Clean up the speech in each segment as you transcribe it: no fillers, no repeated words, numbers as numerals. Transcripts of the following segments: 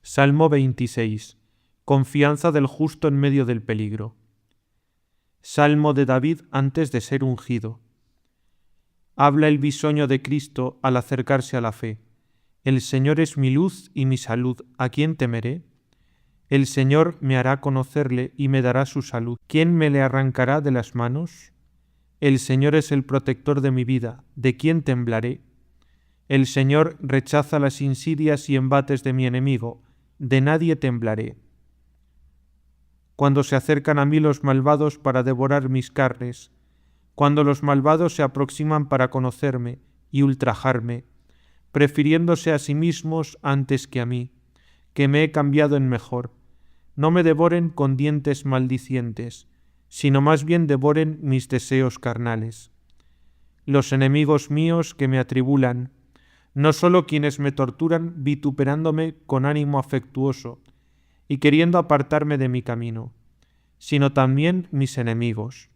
Salmo 26. Confianza del justo en medio del peligro. Salmo de David antes de ser ungido. Habla el bisoño de Cristo al acercarse a la fe. El Señor es mi luz y mi salud, ¿a quién temeré? El Señor me hará conocerle y me dará su salud. ¿Quién me le arrancará de las manos? El Señor es el protector de mi vida, ¿de quién temblaré? El Señor rechaza las insidias y embates de mi enemigo, de nadie temblaré. Cuando se acercan a mí los malvados para devorar mis carnes, cuando los malvados se aproximan para conocerme y ultrajarme, prefiriéndose a sí mismos antes que a mí, que me he cambiado en mejor, no me devoren con dientes maldicientes, sino más bien devoren mis deseos carnales. Los enemigos míos que me atribulan, no solo quienes me torturan vituperándome con ánimo afectuoso y queriendo apartarme de mi camino, sino también mis enemigos.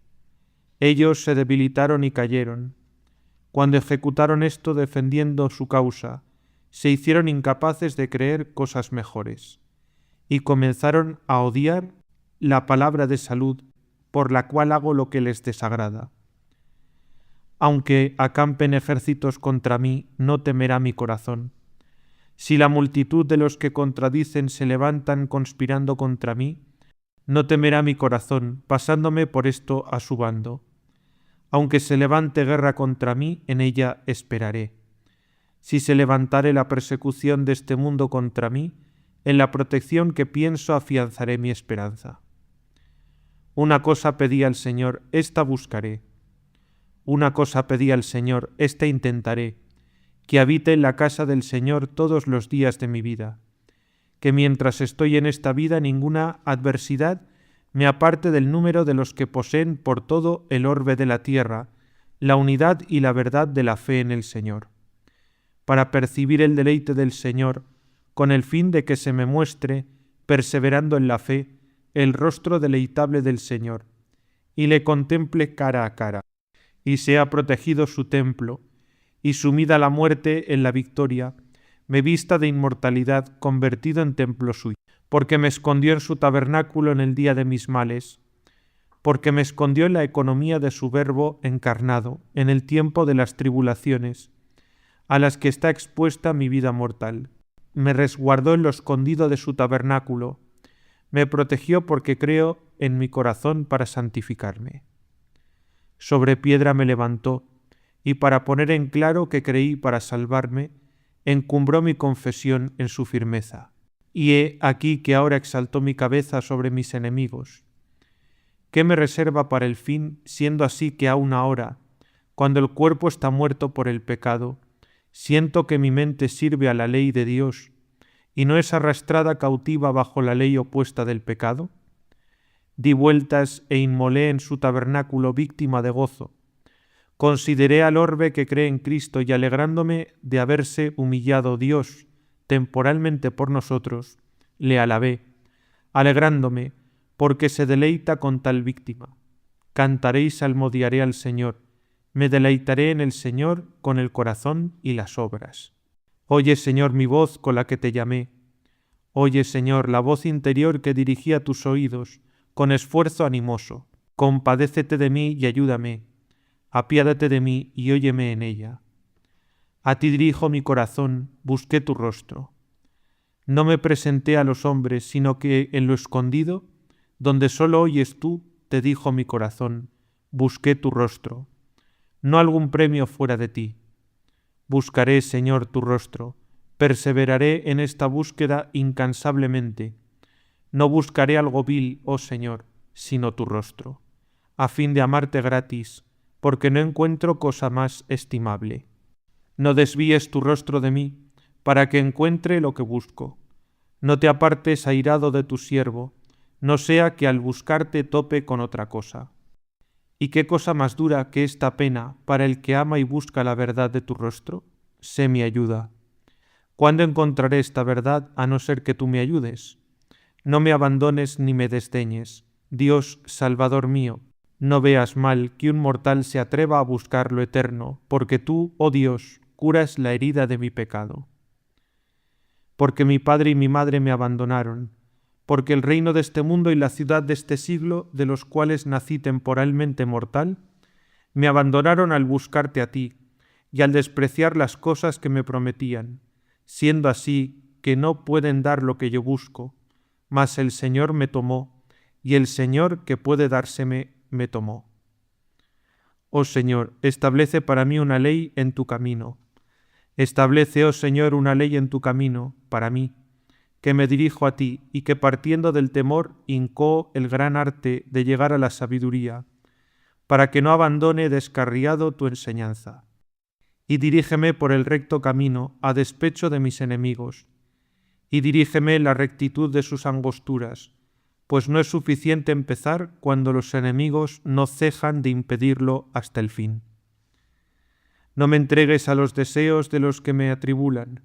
Ellos se debilitaron y cayeron. Cuando ejecutaron esto defendiendo su causa, se hicieron incapaces de creer cosas mejores, y comenzaron a odiar la palabra de salud por la cual hago lo que les desagrada. Aunque acampen ejércitos contra mí, no temerá mi corazón. Si la multitud de los que contradicen se levantan conspirando contra mí, no temerá mi corazón, pasándome por esto a su bando. Aunque se levante guerra contra mí, en ella esperaré. Si se levantare la persecución de este mundo contra mí, en la protección que pienso afianzaré mi esperanza. Una cosa pedí al Señor, esta buscaré. Una cosa pedí al Señor, esta intentaré, que habite en la casa del Señor todos los días de mi vida, que mientras estoy en esta vida ninguna adversidad me aparte del número de los que poseen por todo el orbe de la tierra la unidad y la verdad de la fe en el Señor, para percibir el deleite del Señor, con el fin de que se me muestre, perseverando en la fe, el rostro deleitable del Señor, y le contemple cara a cara, y sea protegido su templo, y sumida la muerte en la victoria, me vista de inmortalidad convertido en templo suyo, porque me escondió en su tabernáculo en el día de mis males, porque me escondió en la economía de su verbo encarnado, en el tiempo de las tribulaciones, a las que está expuesta mi vida mortal. Me resguardó en lo escondido de su tabernáculo, me protegió porque creo en mi corazón para santificarme. Sobre piedra me levantó, y para poner en claro que creí para salvarme, encumbró mi confesión en su firmeza. Y he aquí que ahora exaltó mi cabeza sobre mis enemigos. ¿Qué me reserva para el fin, siendo así que aún ahora, cuando el cuerpo está muerto por el pecado, siento que mi mente sirve a la ley de Dios, y no es arrastrada cautiva bajo la ley opuesta del pecado? Di vueltas e inmolé en su tabernáculo víctima de gozo. Consideré al orbe que cree en Cristo y alegrándome de haberse humillado Dios temporalmente por nosotros, le alabé, alegrándome porque se deleita con tal víctima. Cantaré y salmodiaré al Señor, me deleitaré en el Señor con el corazón y las obras. Oye, Señor, mi voz con la que te llamé. Oye, Señor, la voz interior que dirigí a tus oídos, con esfuerzo animoso. Compadécete de mí y ayúdame. Apiádate de mí y óyeme en ella. A ti dirijo mi corazón, busqué tu rostro. No me presenté a los hombres, sino que en lo escondido, donde solo oyes tú, te dijo mi corazón, busqué tu rostro. No algún premio fuera de ti. Buscaré, Señor, tu rostro, perseveraré en esta búsqueda incansablemente. No buscaré algo vil, oh Señor, sino tu rostro, a fin de amarte gratis, porque no encuentro cosa más estimable. No desvíes tu rostro de mí, para que encuentre lo que busco. No te apartes airado de tu siervo, no sea que al buscarte tope con otra cosa. ¿Y qué cosa más dura que esta pena para el que ama y busca la verdad de tu rostro? Sé mi ayuda. ¿Cuándo encontraré esta verdad a no ser que tú me ayudes? No me abandones ni me desdeñes, Dios, Salvador mío. No veas mal que un mortal se atreva a buscar lo eterno, porque tú, oh Dios, curas la herida de mi pecado. porque mi padre y mi madre me abandonaron, porque el reino de este mundo y la ciudad de este siglo, de los cuales nací temporalmente mortal, me abandonaron al buscarte a ti, y al despreciar las cosas que me prometían, siendo así que no pueden dar lo que yo busco, mas el Señor me tomó, y el Señor que puede dárseme me tomó. Oh Señor, establece para mí una ley en tu camino. Establece, oh Señor, una ley en tu camino para mí, que me dirijo a ti y que partiendo del temor hincó el gran arte de llegar a la sabiduría, para que no abandone descarriado tu enseñanza. Y dirígeme por el recto camino a despecho de mis enemigos, y dirígeme la rectitud de sus angosturas, pues no es suficiente empezar cuando los enemigos no cejan de impedirlo hasta el fin. No me entregues a los deseos de los que me atribulan,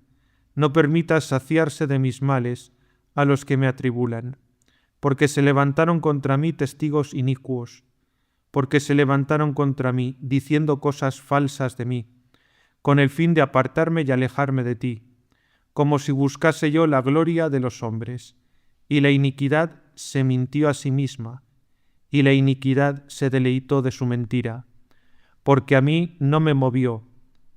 no permitas saciarse de mis males a los que me atribulan, porque se levantaron contra mí testigos inicuos, porque se levantaron contra mí diciendo cosas falsas de mí, con el fin de apartarme y alejarme de ti, como si buscase yo la gloria de los hombres, y la iniquidad se mintió a sí misma, y la iniquidad se deleitó de su mentira, porque a mí no me movió,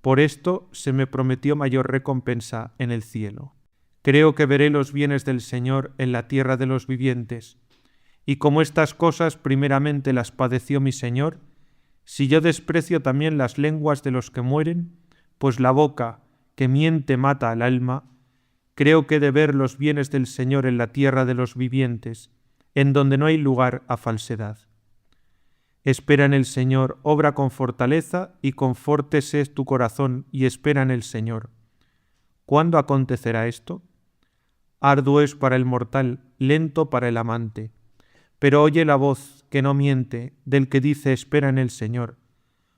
por esto se me prometió mayor recompensa en el cielo. Creo que veré los bienes del Señor en la tierra de los vivientes, y como estas cosas primeramente las padeció mi Señor, si yo desprecio también las lenguas de los que mueren, pues la boca que miente mata al alma, creo que he de ver los bienes del Señor en la tierra de los vivientes, en donde no hay lugar a falsedad. Espera en el Señor, obra con fortaleza, y confórtese tu corazón, y espera en el Señor. ¿Cuándo acontecerá esto? Arduo es para el mortal, lento para el amante. Pero oye la voz, que no miente, del que dice espera en el Señor.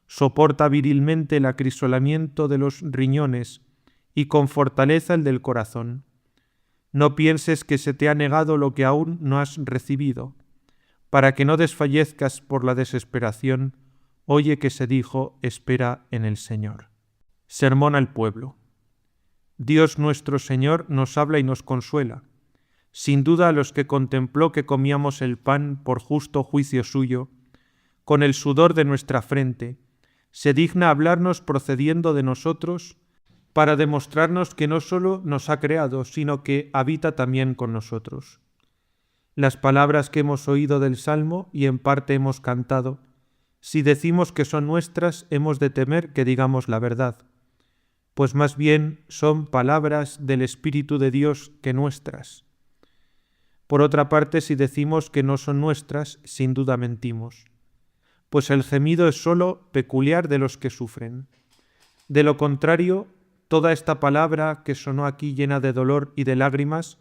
Soporta virilmente el acrisolamiento de los riñones, y con fortaleza el del corazón. No pienses que se te ha negado lo que aún no has recibido. Para que no desfallezcas por la desesperación, oye que se dijo, espera en el Señor. Sermón al pueblo. Dios nuestro Señor nos habla y nos consuela. Sin duda a los que contempló que comíamos el pan por justo juicio suyo, con el sudor de nuestra frente, se digna hablarnos procediendo de nosotros, para demostrarnos que no sólo nos ha creado, sino que habita también con nosotros. Las palabras que hemos oído del Salmo y en parte hemos cantado, si decimos que son nuestras, hemos de temer que digamos la verdad, pues más bien son palabras del Espíritu de Dios que nuestras. Por otra parte, si decimos que no son nuestras, sin duda mentimos, pues el gemido es sólo peculiar de los que sufren. De lo contrario, toda esta palabra que sonó aquí llena de dolor y de lágrimas,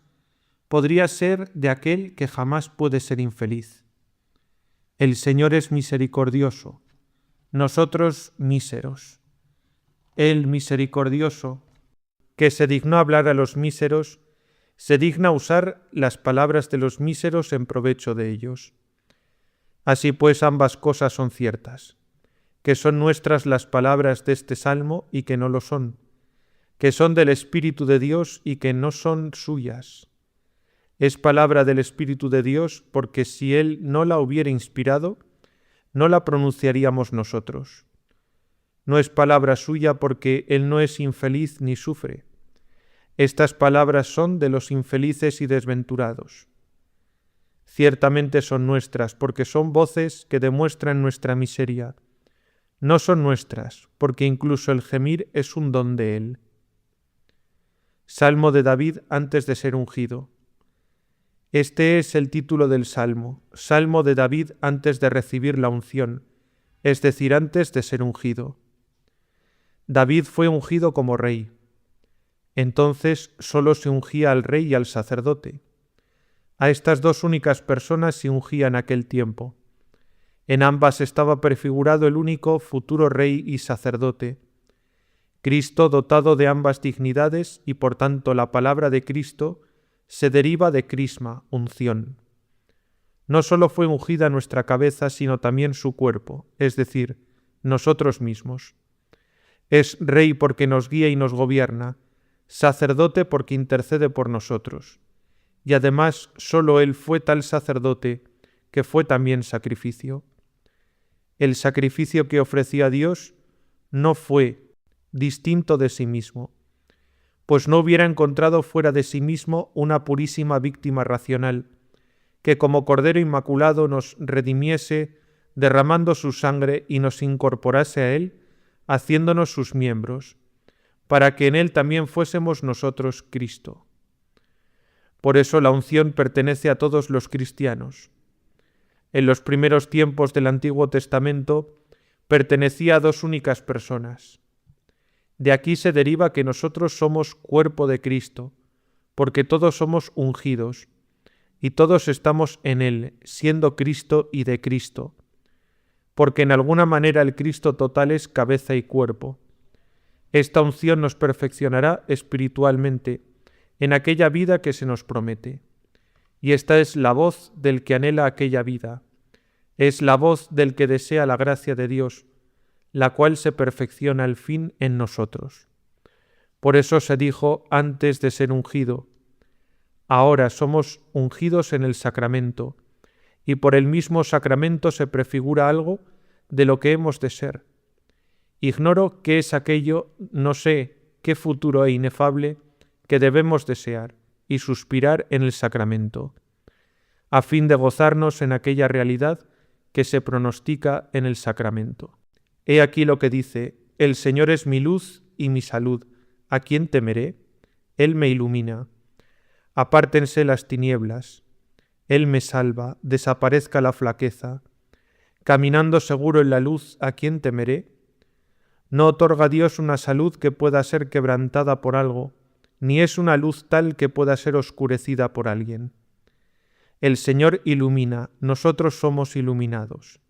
podría ser de aquel que jamás puede ser infeliz. El Señor es misericordioso, nosotros míseros. Él misericordioso, que se dignó hablar a los míseros, se digna usar las palabras de los míseros en provecho de ellos. Así pues ambas cosas son ciertas, que son nuestras las palabras de este salmo y que no lo son, que son del Espíritu de Dios y que no son suyas. Es palabra del Espíritu de Dios porque si Él no la hubiera inspirado, no la pronunciaríamos nosotros. No es palabra suya porque Él no es infeliz ni sufre. Estas palabras son de los infelices y desventurados. Ciertamente son nuestras porque son voces que demuestran nuestra miseria. No son nuestras porque incluso el gemir es un don de Él. Salmo de David antes de ser ungido. Este es el título del Salmo, Salmo de David antes de recibir la unción, es decir, antes de ser ungido. David fue ungido como rey. Entonces solo se ungía al rey y al sacerdote. A estas dos únicas personas se ungía en aquel tiempo. En ambas estaba prefigurado el único futuro rey y sacerdote, Cristo dotado de ambas dignidades y por tanto la palabra de Cristo se deriva de crisma, unción. No solo fue ungida nuestra cabeza, sino también su cuerpo, es decir, nosotros mismos. Es rey porque nos guía y nos gobierna, sacerdote porque intercede por nosotros. Y además sólo Él fue tal sacerdote que fue también sacrificio. El sacrificio que ofreció a Dios no fue distinto de sí mismo, pues no hubiera encontrado fuera de sí mismo una purísima víctima racional, que como Cordero Inmaculado nos redimiese derramando su sangre y nos incorporase a Él, haciéndonos sus miembros, para que en Él también fuésemos nosotros Cristo. Por eso la unción pertenece a todos los cristianos. En los primeros tiempos del Antiguo Testamento pertenecía a dos únicas personas. De aquí se deriva que nosotros somos cuerpo de Cristo, porque todos somos ungidos, y todos estamos en Él, siendo Cristo y de Cristo, porque en alguna manera el Cristo total es cabeza y cuerpo. Esta unción nos perfeccionará espiritualmente en aquella vida que se nos promete. Y esta es la voz del que anhela aquella vida, es la voz del que desea la gracia de Dios, la cual se perfecciona al fin en nosotros. Por eso se dijo antes de ser ungido: ahora somos ungidos en el sacramento, y por el mismo sacramento se prefigura algo de lo que hemos de ser. Ignoro qué es aquello, no sé qué futuro e inefable que debemos desear y suspirar en el sacramento, a fin de gozarnos en aquella realidad que se pronostica en el sacramento. He aquí lo que dice: el Señor es mi luz y mi salud, ¿a quién temeré? Él me ilumina. Apártense las tinieblas, Él me salva, desaparezca la flaqueza. Caminando seguro en la luz, ¿a quién temeré? No otorga Dios una salud que pueda ser quebrantada por algo, ni es una luz tal que pueda ser oscurecida por alguien. El Señor ilumina, nosotros somos iluminados.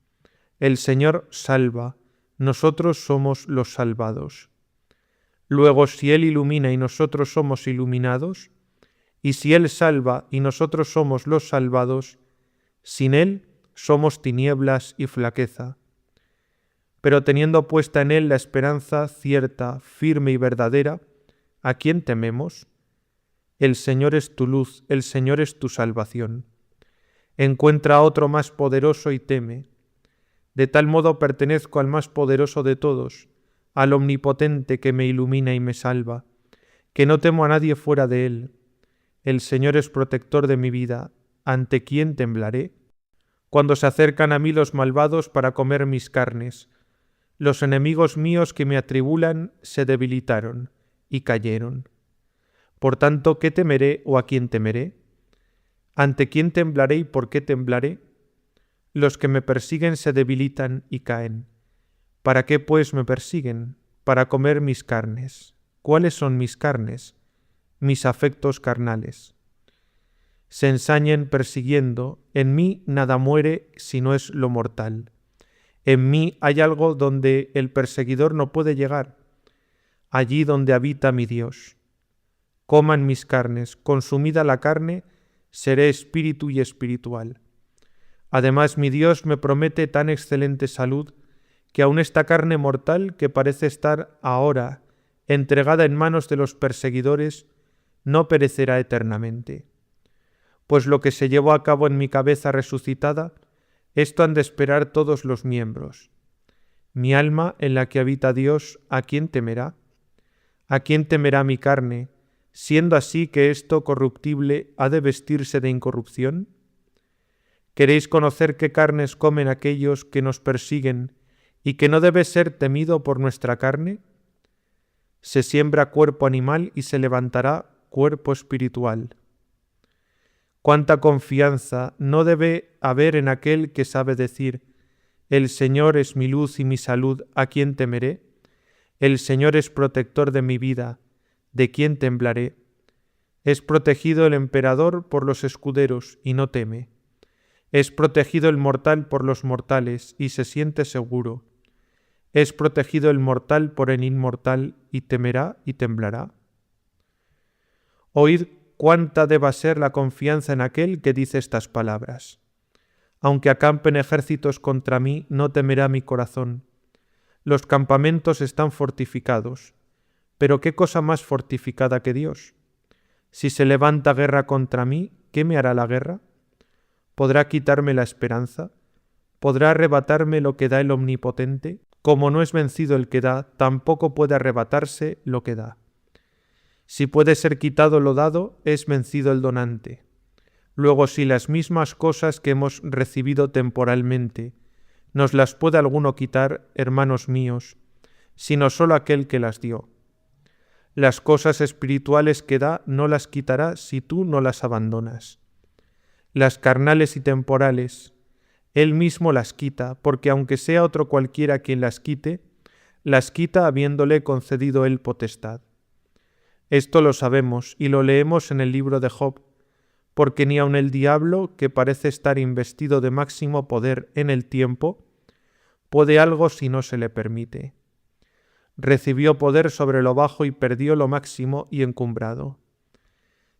El Señor salva, nosotros somos los salvados. Luego, si Él ilumina y nosotros somos iluminados, y si Él salva y nosotros somos los salvados, sin Él somos tinieblas y flaqueza. Pero teniendo puesta en Él la esperanza cierta, firme y verdadera, ¿a quién tememos? El Señor es tu luz, el Señor es tu salvación. Encuentra a otro más poderoso y teme. De tal modo pertenezco al más poderoso de todos, al omnipotente que me ilumina y me salva, que no temo a nadie fuera de Él. El Señor es protector de mi vida, ¿ante quién temblaré? Cuando se acercan a mí los malvados para comer mis carnes, los enemigos míos que me atribulan se debilitaron y cayeron. Por tanto, ¿qué temeré o a quién temeré? ¿Ante quién temblaré y por qué temblaré? Los que me persiguen se debilitan y caen. ¿Para qué pues me persiguen? Para comer mis carnes. ¿Cuáles son mis carnes? Mis afectos carnales. Se ensañen persiguiendo, en mí nada muere si no es lo mortal. En mí hay algo donde el perseguidor no puede llegar, allí donde habita mi Dios. Coman mis carnes, consumida la carne, seré espíritu y espiritual. Además, mi Dios me promete tan excelente salud, que aun esta carne mortal que parece estar ahora entregada en manos de los perseguidores, no perecerá eternamente. Pues lo que se llevó a cabo en mi cabeza resucitada, esto han de esperar todos los miembros. Mi alma, en la que habita Dios, ¿a quién temerá? ¿A quién temerá mi carne, siendo así que esto corruptible ha de vestirse de incorrupción? ¿Queréis conocer qué carnes comen aquellos que nos persiguen y que no debe ser temido por nuestra carne? Se siembra cuerpo animal y se levantará cuerpo espiritual. Cuánta confianza no debe haber en aquel que sabe decir: el Señor es mi luz y mi salud, ¿a quién temeré? El Señor es protector de mi vida, ¿de quién temblaré? Es protegido el emperador por los escuderos y no teme. Es protegido el mortal por los mortales y se siente seguro. Es protegido el mortal por el inmortal y temerá y temblará. Oíd cuánta deba ser la confianza en aquel que dice estas palabras. Aunque acampen ejércitos contra mí, no temerá mi corazón. Los campamentos están fortificados. Pero ¿qué cosa más fortificada que Dios? Si se levanta guerra contra mí, ¿qué me hará la guerra? ¿Podrá quitarme la esperanza? ¿Podrá arrebatarme lo que da el Omnipotente? Como no es vencido el que da, tampoco puede arrebatarse lo que da. Si puede ser quitado lo dado, es vencido el donante. Luego, si las mismas cosas que hemos recibido temporalmente nos las puede alguno quitar, hermanos míos, sino solo aquel que las dio. Las cosas espirituales que da no las quitará si tú no las abandonas. Las carnales y temporales, Él mismo las quita, porque aunque sea otro cualquiera quien las quita habiéndole concedido Él potestad. Esto lo sabemos y lo leemos en el libro de Job, porque ni aun el diablo, que parece estar investido de máximo poder en el tiempo, puede algo si no se le permite. Recibió poder sobre lo bajo y perdió lo máximo y encumbrado.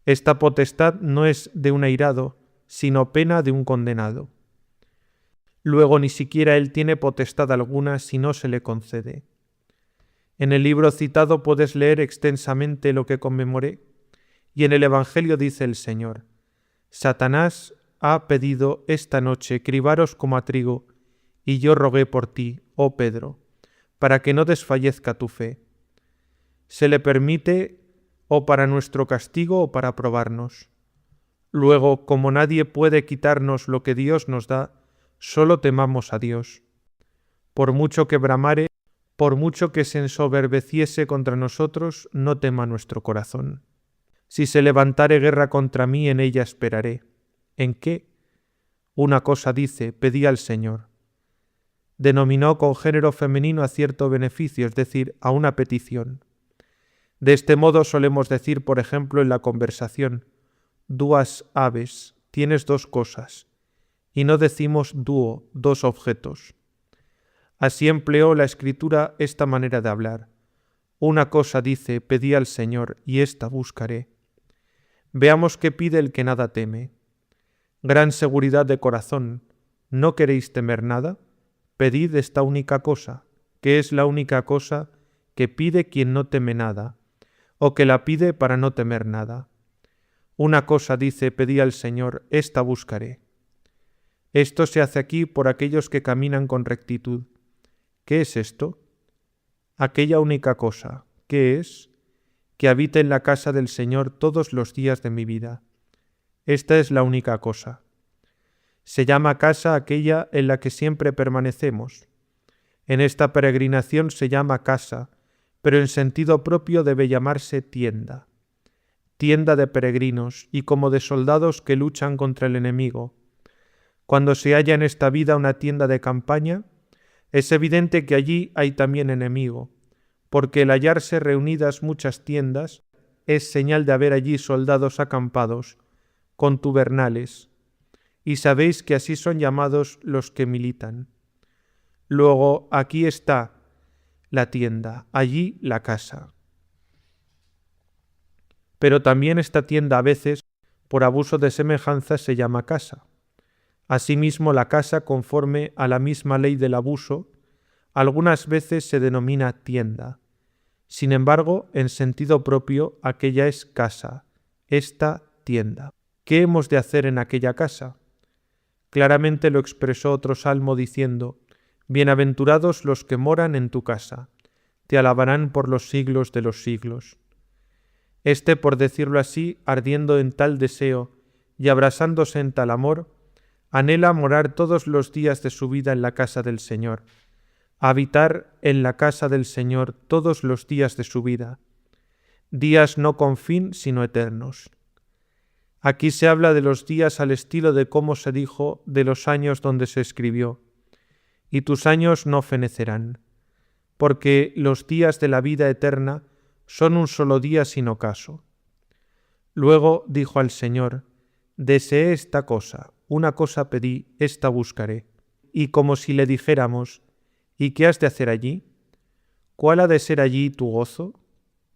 Esta potestad no es de un airado, sino pena de un condenado. Luego ni siquiera él tiene potestad alguna si no se le concede. En el libro citado puedes leer extensamente lo que conmemoré, y en el Evangelio dice el Señor: Satanás ha pedido esta noche cribaros como a trigo, y yo rogué por ti, oh Pedro, para que no desfallezca tu fe. Se le permite o para nuestro castigo o para probarnos. Luego, como nadie puede quitarnos lo que Dios nos da, solo temamos a Dios. Por mucho que bramare, por mucho que se ensoberbeciese contra nosotros, no tema nuestro corazón. Si se levantare guerra contra mí, en ella esperaré. ¿En qué? Una cosa dice, pedí al Señor. Denominó con género femenino a cierto beneficio, es decir, a una petición. De este modo solemos decir, por ejemplo, en la conversación: duas aves, tienes dos cosas, y no decimos dúo, dos objetos. Así empleó la Escritura esta manera de hablar. Una cosa dice, pedí al Señor, y ésta buscaré. Veamos qué pide el que nada teme. Gran seguridad de corazón. ¿No queréis temer nada? Pedid esta única cosa, que es la única cosa que pide quien no teme nada, o que la pide para no temer nada. Una cosa dice, pedí al Señor, esta buscaré. Esto se hace aquí por aquellos que caminan con rectitud. ¿Qué es esto? Aquella única cosa, ¿qué es? Que habite en la casa del Señor todos los días de mi vida. Esta es la única cosa. Se llama casa aquella en la que siempre permanecemos. En esta peregrinación se llama casa, pero en sentido propio debe llamarse tienda. Tienda de peregrinos y como de soldados que luchan contra el enemigo. Cuando se halla en esta vida una tienda de campaña, es evidente que allí hay también enemigo, porque el hallarse reunidas muchas tiendas es señal de haber allí soldados acampados, contubernales, y sabéis que así son llamados los que militan. Luego aquí está la tienda, allí la casa. Pero también esta tienda a veces, por abuso de semejanza, se llama casa. Asimismo, la casa, conforme a la misma ley del abuso, algunas veces se denomina tienda. Sin embargo, en sentido propio, aquella es casa, esta tienda. ¿Qué hemos de hacer en aquella casa? Claramente lo expresó otro salmo diciendo: Bienaventurados los que moran en tu casa, te alabarán por los siglos de los siglos. Este, por decirlo así, ardiendo en tal deseo y abrasándose en tal amor, anhela morar todos los días de su vida en la casa del Señor, habitar en la casa del Señor todos los días de su vida, días no con fin sino eternos. Aquí se habla de los días al estilo de cómo se dijo de los años donde se escribió: y tus años no fenecerán, porque los días de la vida eterna son un solo día sin ocaso. Luego dijo al Señor: deseé esta cosa, una cosa pedí, esta buscaré. Y como si le dijéramos: ¿y qué has de hacer allí? ¿Cuál ha de ser allí tu gozo?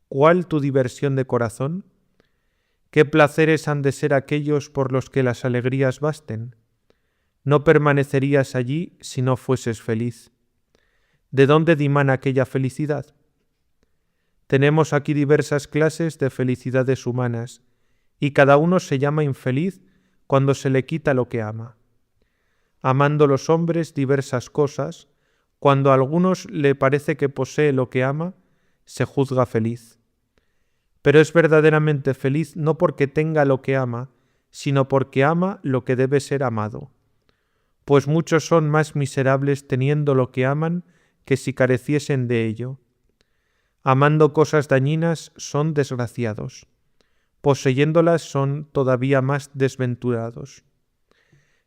¿Cuál tu diversión de corazón? ¿Qué placeres han de ser aquellos por los que las alegrías basten? No permanecerías allí si no fueses feliz. ¿De dónde dimana aquella felicidad? Tenemos aquí diversas clases de felicidades humanas, y cada uno se llama infeliz cuando se le quita lo que ama. Amando los hombres diversas cosas, cuando a algunos le parece que posee lo que ama, se juzga feliz. Pero es verdaderamente feliz no porque tenga lo que ama, sino porque ama lo que debe ser amado. Pues muchos son más miserables teniendo lo que aman que si careciesen de ello. Amando cosas dañinas son desgraciados. Poseyéndolas son todavía más desventurados.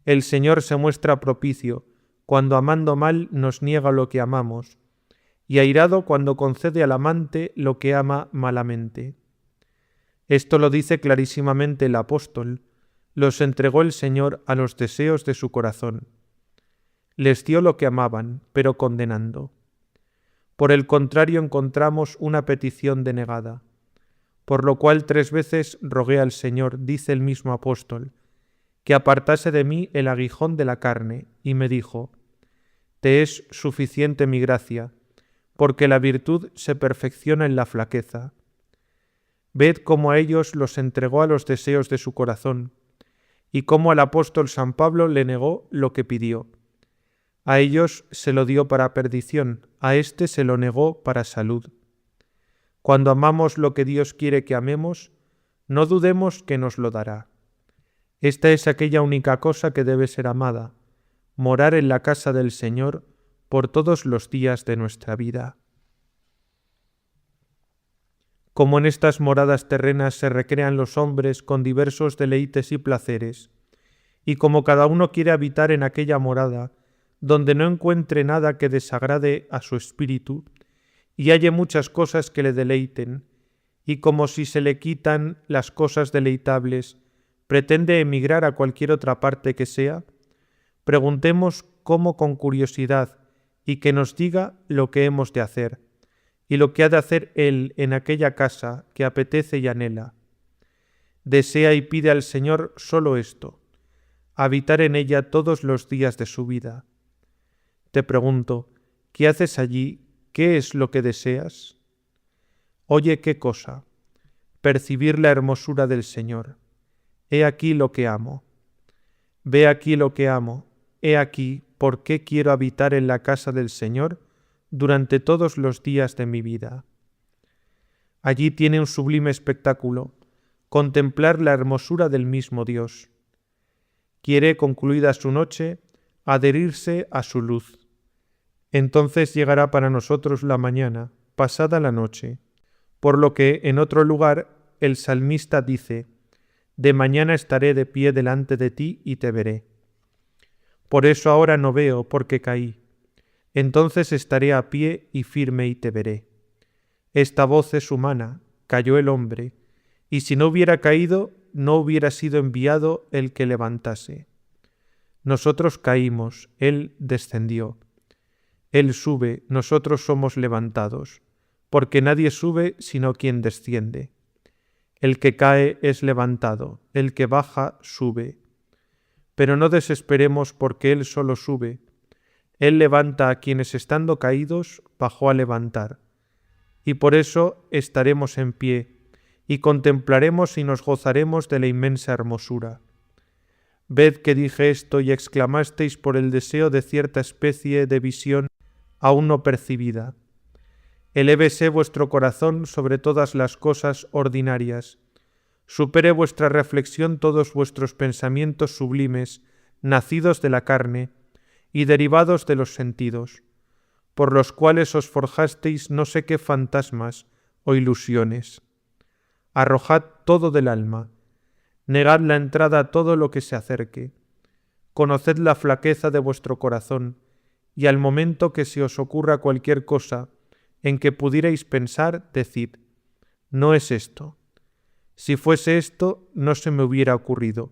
El Señor se muestra propicio cuando amando mal nos niega lo que amamos, y airado cuando concede al amante lo que ama malamente. Esto lo dice clarísimamente el apóstol: los entregó el Señor a los deseos de su corazón. Les dio lo que amaban, pero condenando. Por el contrario encontramos una petición denegada, por lo cual 3 veces rogué al Señor, dice el mismo apóstol, que apartase de mí el aguijón de la carne, y me dijo: te es suficiente mi gracia, porque la virtud se perfecciona en la flaqueza. Ved cómo a ellos los entregó a los deseos de su corazón, y cómo al apóstol San Pablo le negó lo que pidió. A ellos se lo dio para perdición, a éste se lo negó para salud. Cuando amamos lo que Dios quiere que amemos, no dudemos que nos lo dará. Esta es aquella única cosa que debe ser amada: morar en la casa del Señor por todos los días de nuestra vida. Como en estas moradas terrenas se recrean los hombres con diversos deleites y placeres, y como cada uno quiere habitar en aquella morada, donde no encuentre nada que desagrade a su espíritu, y halle muchas cosas que le deleiten, y como si se le quitan las cosas deleitables, pretende emigrar a cualquier otra parte que sea, preguntemos cómo con curiosidad, y que nos diga lo que hemos de hacer, y lo que ha de hacer él en aquella casa que apetece y anhela. Desea y pide al Señor solo esto: habitar en ella todos los días de su vida. Te pregunto, ¿qué haces allí? ¿Qué es lo que deseas? Oye, ¿qué cosa? Percibir la hermosura del Señor. He aquí lo que amo. Ve aquí lo que amo. He aquí por qué quiero habitar en la casa del Señor durante todos los días de mi vida. Allí tiene un sublime espectáculo: contemplar la hermosura del mismo Dios. Quiere, concluida su noche, adherirse a su luz. Entonces llegará para nosotros la mañana, pasada la noche, por lo que en otro lugar el salmista dice: de mañana estaré de pie delante de ti y te veré. Por eso ahora no veo, porque caí. Entonces estaré a pie y firme y te veré. Esta voz es humana, cayó el hombre, y si no hubiera caído, no hubiera sido enviado el que levantase. Nosotros caímos, él descendió. Él sube, nosotros somos levantados, porque nadie sube sino quien desciende. El que cae es levantado, el que baja sube. Pero no desesperemos porque Él solo sube. Él levanta a quienes estando caídos bajó a levantar. Y por eso estaremos en pie, y contemplaremos y nos gozaremos de la inmensa hermosura. Ved que dije esto y exclamasteis por el deseo de cierta especie de visión aún no percibida. Elévese vuestro corazón sobre todas las cosas ordinarias. Supere vuestra reflexión todos vuestros pensamientos sublimes, nacidos de la carne y derivados de los sentidos, por los cuales os forjasteis no sé qué fantasmas o ilusiones. Arrojad todo del alma, negad la entrada a todo lo que se acerque, conoced la flaqueza de vuestro corazón, y al momento que se os ocurra cualquier cosa en que pudierais pensar, decid: no es esto. Si fuese esto, no se me hubiera ocurrido.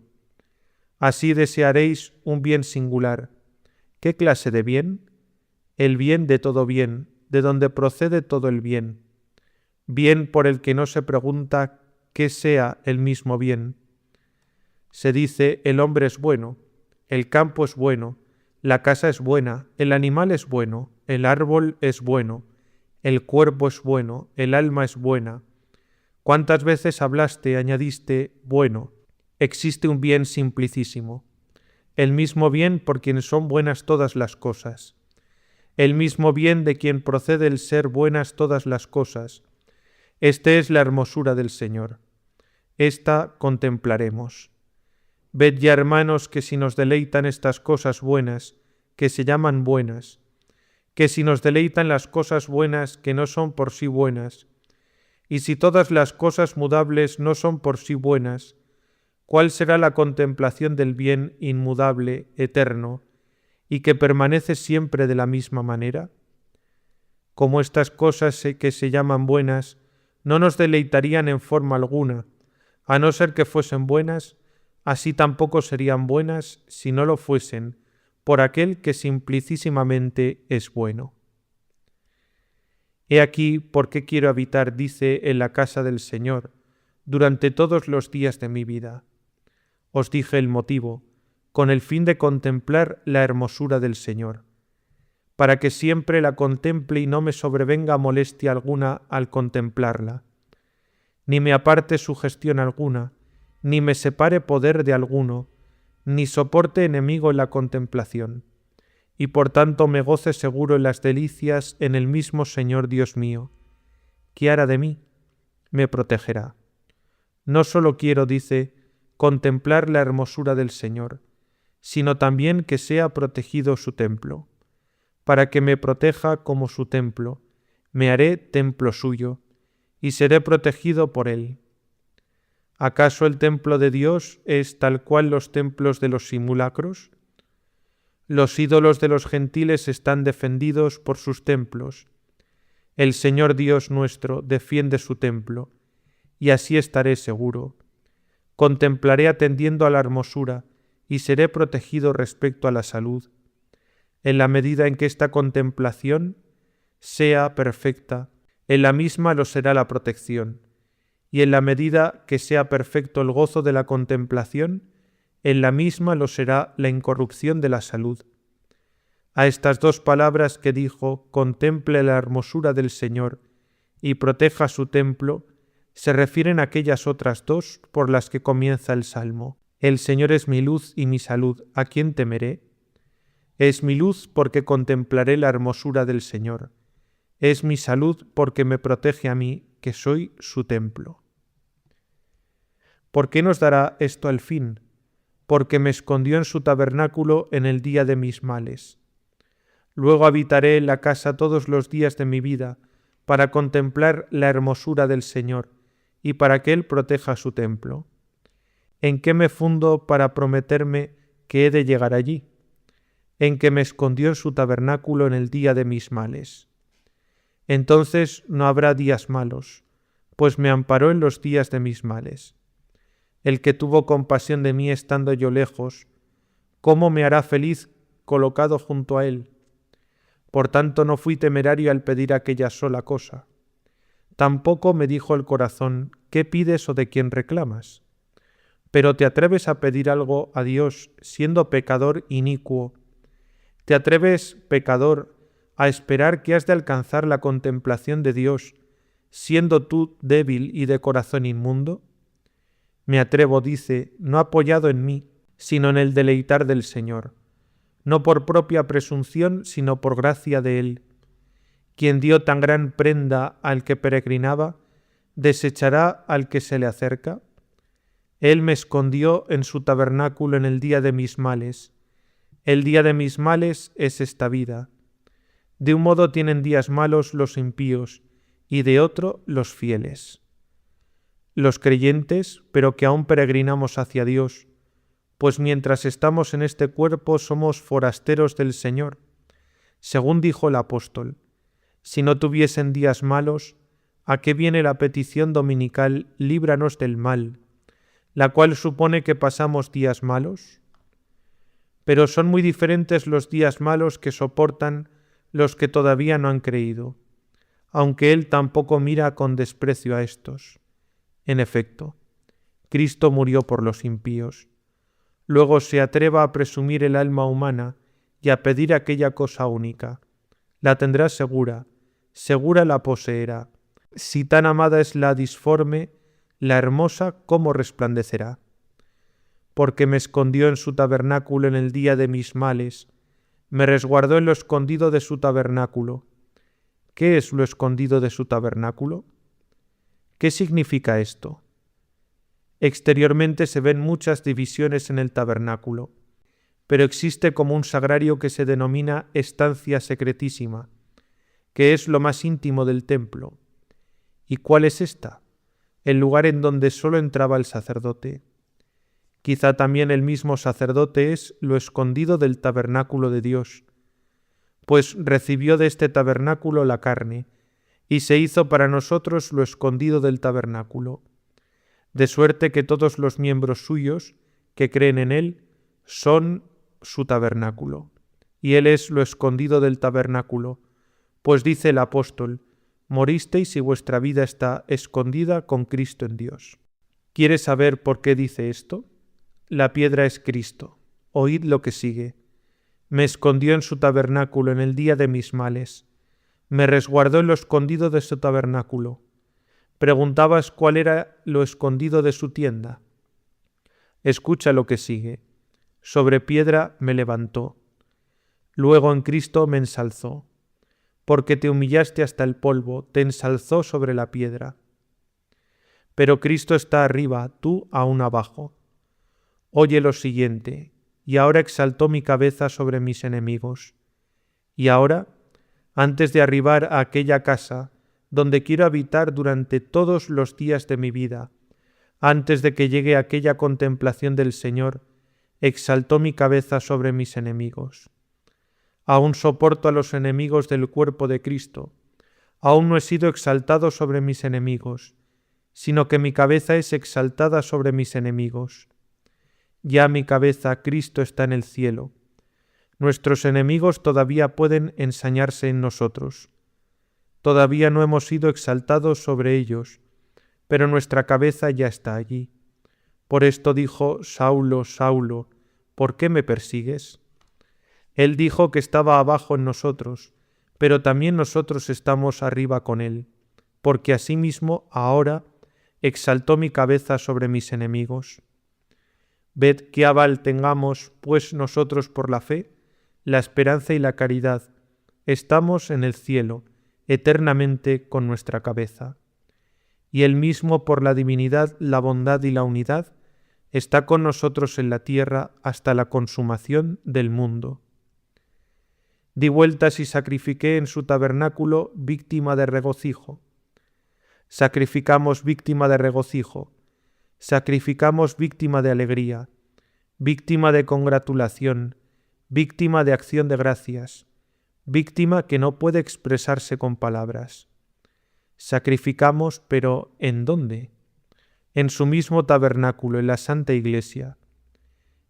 Así desearéis un bien singular. ¿Qué clase de bien? El bien de todo bien, de donde procede todo el bien. Bien por el que no se pregunta qué sea el mismo bien. Se dice: el hombre es bueno, el campo es bueno, la casa es buena, el animal es bueno, el árbol es bueno, el cuerpo es bueno, el alma es buena. ¿Cuántas veces hablaste, añadiste, bueno? Existe un bien simplicísimo, el mismo bien por quien son buenas todas las cosas, el mismo bien de quien procede el ser buenas todas las cosas. Esta es la hermosura del Señor. Esta contemplaremos. Ved ya, hermanos, que si nos deleitan estas cosas buenas, que se llaman buenas, que si nos deleitan las cosas buenas que no son por sí buenas, y si todas las cosas mudables no son por sí buenas, ¿cuál será la contemplación del bien inmudable, eterno, y que permanece siempre de la misma manera? Como estas cosas que se llaman buenas no nos deleitarían en forma alguna, a no ser que fuesen buenas, así tampoco serían buenas si no lo fuesen, por aquel que simplicísimamente es bueno. He aquí por qué quiero habitar, dice, en la casa del Señor, durante todos los días de mi vida. Os dije el motivo, con el fin de contemplar la hermosura del Señor, para que siempre la contemple y no me sobrevenga molestia alguna al contemplarla, ni me aparte sugestión alguna, ni me separe poder de alguno, ni soporte enemigo en la contemplación, y por tanto me goce seguro en las delicias en el mismo Señor Dios mío. ¿Qué hará de mí? Me protegerá. No solo quiero, dice, contemplar la hermosura del Señor, sino también que sea protegido su templo. Para que me proteja como su templo, me haré templo suyo, y seré protegido por él. ¿Acaso el templo de Dios es tal cual los templos de los simulacros? Los ídolos de los gentiles están defendidos por sus templos. El Señor Dios nuestro defiende su templo, y así estaré seguro. Contemplaré atendiendo a la hermosura, y seré protegido respecto a la salud. En la medida en que esta contemplación sea perfecta, en la misma lo será la protección, y en la medida que sea perfecto el gozo de la contemplación, en la misma lo será la incorrupción de la salud. A estas dos palabras que dijo, contemple la hermosura del Señor y proteja su templo, se refieren a aquellas otras dos por las que comienza el Salmo. El Señor es mi luz y mi salud, ¿a quién temeré? Es mi luz porque contemplaré la hermosura del Señor. Es mi salud porque me protege a mí, que soy su templo. ¿Por qué nos dará esto al fin? Porque me escondió en su tabernáculo en el día de mis males. Luego habitaré en la casa todos los días de mi vida, para contemplar la hermosura del Señor, y para que Él proteja su templo. ¿En qué me fundo para prometerme que he de llegar allí? En que me escondió en su tabernáculo en el día de mis males. Entonces no habrá días malos, pues me amparó en los días de mis males. El que tuvo compasión de mí estando yo lejos, ¿cómo me hará feliz colocado junto a él? Por tanto no fui temerario al pedir aquella sola cosa. Tampoco me dijo el corazón, ¿qué pides o de quién reclamas? Pero te atreves a pedir algo a Dios siendo pecador inicuo. ¿Te atreves, pecador, a esperar que has de alcanzar la contemplación de Dios, siendo tú débil y de corazón inmundo? Me atrevo, dice, no apoyado en mí, sino en el deleitar del Señor, no por propia presunción, sino por gracia de Él. Quien dio tan gran prenda al que peregrinaba, ¿desechará al que se le acerca? Él me escondió en su tabernáculo en el día de mis males. El día de mis males es esta vida. De un modo tienen días malos los impíos, y de otro los fieles. Los creyentes, pero que aún peregrinamos hacia Dios, pues mientras estamos en este cuerpo somos forasteros del Señor. Según dijo el apóstol, si no tuviesen días malos, ¿a qué viene la petición dominical, líbranos del mal, la cual supone que pasamos días malos? Pero son muy diferentes los días malos que soportan los que todavía no han creído, aunque Él tampoco mira con desprecio a estos. En efecto, Cristo murió por los impíos. Luego se atreva a presumir el alma humana y a pedir aquella cosa única. La tendrá segura, segura la poseerá. Si tan amada es la disforme, la hermosa, ¿cómo resplandecerá? Porque me escondió en su tabernáculo en el día de mis males, me resguardó en lo escondido de su tabernáculo. ¿Qué es lo escondido de su tabernáculo? ¿Qué significa esto? Exteriormente se ven muchas divisiones en el tabernáculo, pero existe como un sagrario que se denomina estancia secretísima, que es lo más íntimo del templo. ¿Y cuál es esta? El lugar en donde sólo entraba el sacerdote. Quizá también el mismo sacerdote es lo escondido del tabernáculo de Dios, pues recibió de este tabernáculo la carne, y se hizo para nosotros lo escondido del tabernáculo, de suerte que todos los miembros suyos, que creen en él, son su tabernáculo, y él es lo escondido del tabernáculo, pues dice el apóstol, moristeis y vuestra vida está escondida con Cristo en Dios. ¿Quieres saber por qué dice esto? La piedra es Cristo. Oíd lo que sigue. Me escondió en su tabernáculo en el día de mis males. Me resguardó en lo escondido de su tabernáculo. Preguntabas cuál era lo escondido de su tienda. Escucha lo que sigue. Sobre piedra me levantó. Luego en Cristo me ensalzó. Porque te humillaste hasta el polvo, te ensalzó sobre la piedra. Pero Cristo está arriba, tú aún abajo. Oye lo siguiente, y ahora exaltó mi cabeza sobre mis enemigos. Y ahora, antes de arribar a aquella casa, donde quiero habitar durante todos los días de mi vida, antes de que llegue aquella contemplación del Señor, exaltó mi cabeza sobre mis enemigos. Aún soporto a los enemigos del cuerpo de Cristo, aún no he sido exaltado sobre mis enemigos, sino que mi cabeza es exaltada sobre mis enemigos. Ya mi cabeza, Cristo, está en el cielo. Nuestros enemigos todavía pueden ensañarse en nosotros. Todavía no hemos sido exaltados sobre ellos, pero nuestra cabeza ya está allí. Por esto dijo, Saulo, Saulo, ¿por qué me persigues? Él dijo que estaba abajo en nosotros, pero también nosotros estamos arriba con él, porque asimismo ahora exaltó mi cabeza sobre mis enemigos. Ved qué aval tengamos, pues nosotros por la fe, la esperanza y la caridad, estamos en el cielo, eternamente con nuestra cabeza. Y él mismo por la divinidad, la bondad y la unidad, está con nosotros en la tierra hasta la consumación del mundo. Di vueltas y sacrifiqué en su tabernáculo víctima de regocijo. Sacrificamos víctima de regocijo. Sacrificamos víctima de alegría, víctima de congratulación, víctima de acción de gracias, víctima que no puede expresarse con palabras. Sacrificamos, pero ¿en dónde? En su mismo tabernáculo, en la Santa Iglesia.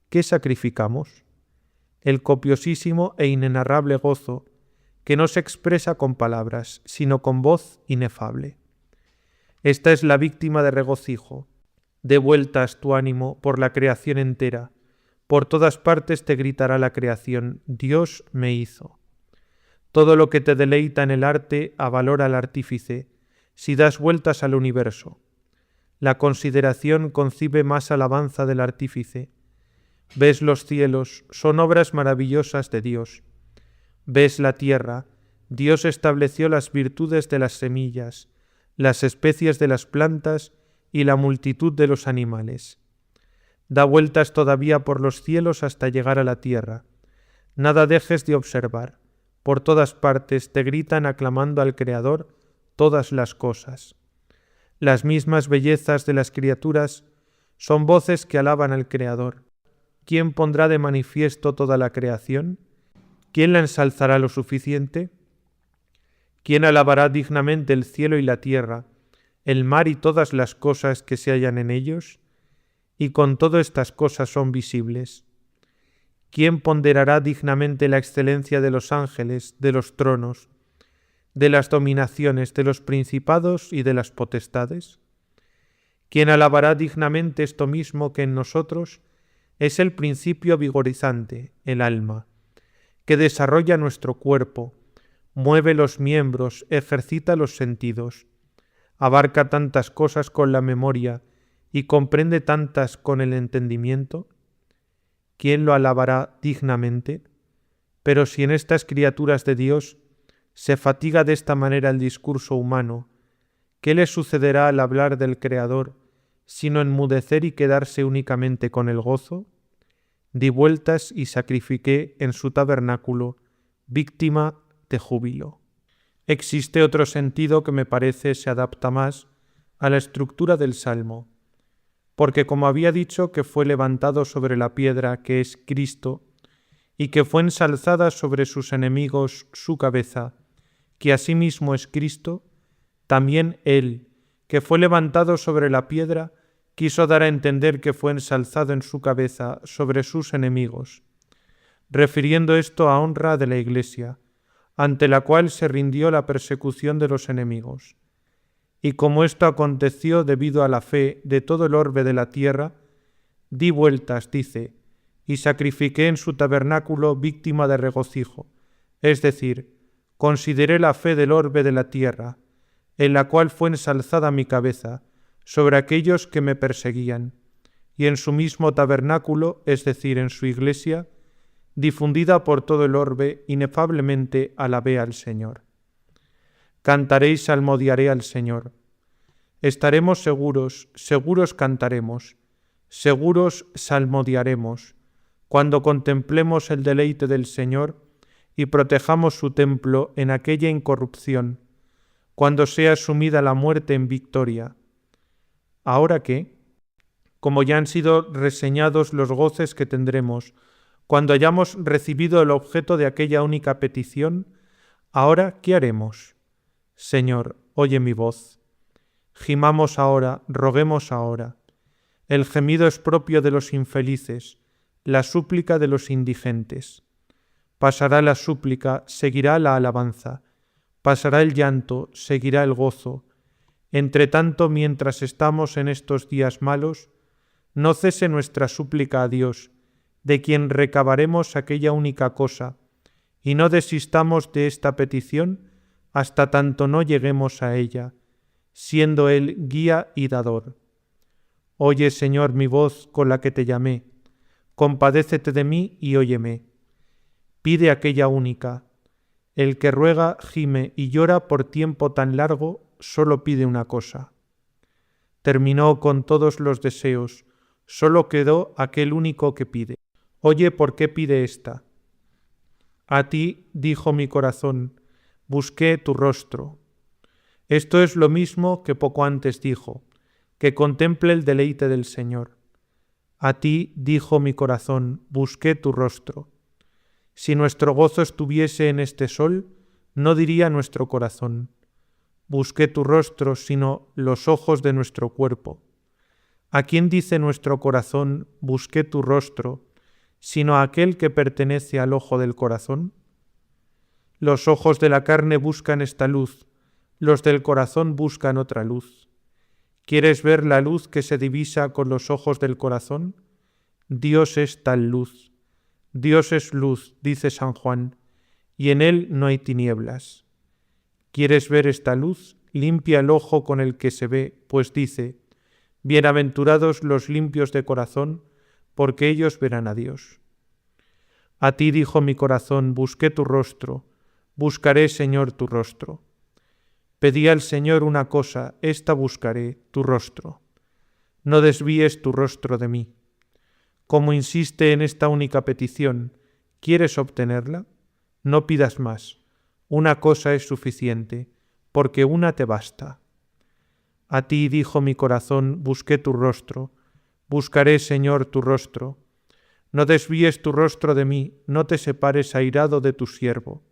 ¿Qué sacrificamos? El copiosísimo e inenarrable gozo, que no se expresa con palabras, sino con voz inefable. Esta es la víctima de regocijo. Dé vueltas tu ánimo por la creación entera. Por todas partes te gritará la creación, Dios me hizo. Todo lo que te deleita en el arte avalora al artífice, si das vueltas al universo. La consideración concibe más alabanza del artífice. Ves los cielos, son obras maravillosas de Dios. Ves la tierra, Dios estableció las virtudes de las semillas, las especies de las plantas y la multitud de los animales. Da vueltas todavía por los cielos hasta llegar a la tierra. Nada dejes de observar. Por todas partes te gritan aclamando al Creador todas las cosas. Las mismas bellezas de las criaturas son voces que alaban al Creador. ¿Quién pondrá de manifiesto toda la creación? ¿Quién la ensalzará lo suficiente? ¿Quién alabará dignamente el cielo y la tierra, el mar y todas las cosas que se hallan en ellos? Y con todo estas cosas son visibles. ¿Quién ponderará dignamente la excelencia de los ángeles, de los tronos, de las dominaciones, de los principados y de las potestades? ¿Quién alabará dignamente esto mismo que en nosotros es el principio vigorizante, el alma, que desarrolla nuestro cuerpo, mueve los miembros, ejercita los sentidos, abarca tantas cosas con la memoria y comprende tantas con el entendimiento? ¿Quién lo alabará dignamente? Pero si en estas criaturas de Dios se fatiga de esta manera el discurso humano, ¿qué le sucederá al hablar del Creador, sino enmudecer y quedarse únicamente con el gozo? Di vueltas y sacrifiqué en su tabernáculo, víctima de júbilo. Existe otro sentido que me parece se adapta más a la estructura del Salmo, porque como había dicho que fue levantado sobre la piedra que es Cristo, y que fue ensalzada sobre sus enemigos su cabeza, que asimismo es Cristo, también Él, que fue levantado sobre la piedra, quiso dar a entender que fue ensalzado en su cabeza sobre sus enemigos, refiriendo esto a honra de la Iglesia, ante la cual se rindió la persecución de los enemigos. Y como esto aconteció debido a la fe de todo el orbe de la tierra, di vueltas, dice, y sacrifiqué en su tabernáculo víctima de regocijo, es decir, consideré la fe del orbe de la tierra, en la cual fue ensalzada mi cabeza, sobre aquellos que me perseguían, y en su mismo tabernáculo, es decir, en su iglesia, difundida por todo el orbe, inefablemente alabé al Señor. Cantaré y salmodiaré al Señor. Estaremos seguros, seguros cantaremos, seguros salmodiaremos, cuando contemplemos el deleite del Señor y protejamos su templo en aquella incorrupción, cuando sea sumida la muerte en victoria. ¿Ahora qué? Como ya han sido reseñados los goces que tendremos, cuando hayamos recibido el objeto de aquella única petición, ¿ahora qué haremos? Señor, oye mi voz. Gimamos ahora, roguemos ahora. El gemido es propio de los infelices, la súplica de los indigentes. Pasará la súplica, seguirá la alabanza. Pasará el llanto, seguirá el gozo. Entre tanto, mientras estamos en estos días malos, no cese nuestra súplica a Dios, de quien recabaremos aquella única cosa, y no desistamos de esta petición hasta tanto no lleguemos a ella, siendo Él guía y dador. Oye, Señor, mi voz con la que te llamé, compadécete de mí y óyeme. Pide aquella única. El que ruega, gime y llora por tiempo tan largo, solo pide una cosa. Terminó con todos los deseos, solo quedó aquel único que pide. Oye, ¿por qué pide esta? A ti, dijo mi corazón, busqué tu rostro. Esto es lo mismo que poco antes dijo, que contemple el deleite del Señor. A ti, dijo mi corazón, busqué tu rostro. Si nuestro gozo estuviese en este sol, no diría nuestro corazón, busqué tu rostro, sino los ojos de nuestro cuerpo. ¿A quién dice nuestro corazón, busqué tu rostro, sino a aquel que pertenece al ojo del corazón? Los ojos de la carne buscan esta luz, los del corazón buscan otra luz. ¿Quieres ver la luz que se divisa con los ojos del corazón? Dios es tal luz. Dios es luz, dice San Juan, y en él no hay tinieblas. ¿Quieres ver esta luz? Limpia el ojo con el que se ve, pues dice, bienaventurados los limpios de corazón, porque ellos verán a Dios. A ti, dijo mi corazón, busqué tu rostro, buscaré, Señor, tu rostro. Pedí al Señor una cosa, esta buscaré, tu rostro. No desvíes tu rostro de mí. Como insiste en esta única petición, ¿quieres obtenerla? No pidas más. Una cosa es suficiente, porque una te basta. A ti, dijo mi corazón, busqué tu rostro. Buscaré, Señor, tu rostro. No desvíes tu rostro de mí, no te separes airado de tu siervo.